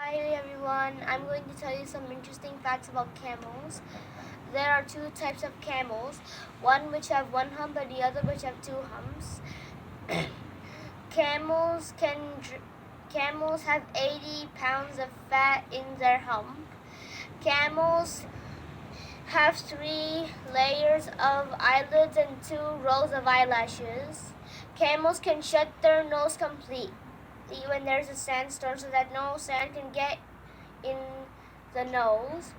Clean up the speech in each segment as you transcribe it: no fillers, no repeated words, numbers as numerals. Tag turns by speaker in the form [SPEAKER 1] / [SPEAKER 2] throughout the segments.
[SPEAKER 1] Hi everyone, I'm going to tell you some interesting facts about camels. There are two types of camels, one which have one hump and the other which have two humps. camels can Camels have 80 pounds of fat in their hump. Camels have 3 layers of eyelids and 2 rows of eyelashes. Camels can shut their nose completely when there's a sandstorm so that no sand can get in the nose.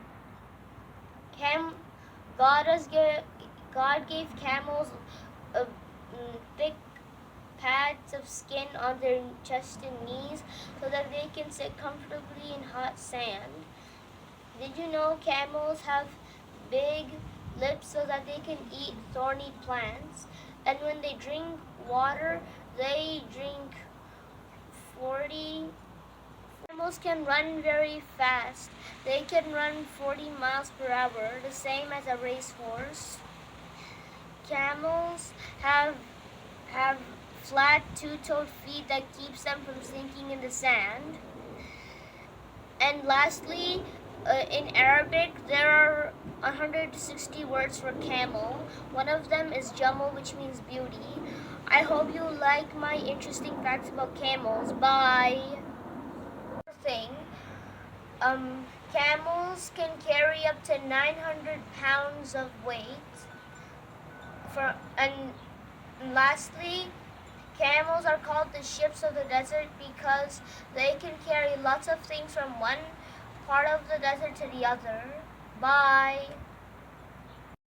[SPEAKER 1] God, God gave camels thick pads of skin on their chest and knees so that they can sit comfortably in hot sand. Did you know camels have big lips so that they can eat thorny plants? And when they drink water, they drink 40. Camels can run very fast. They can run 40 miles per hour, the same as a racehorse. Camels have flat two-toed feet that keeps them from sinking in the sand. And lastly, in Arabic, there are 160 words for camel. One of them is Jamal, which means beauty. I hope you like my interesting facts about camels. Bye. Thing. Camels can carry up to 900 pounds of weight. And lastly, camels are called the ships of the desert because they can carry lots of things from one part of the desert to the other. Bye.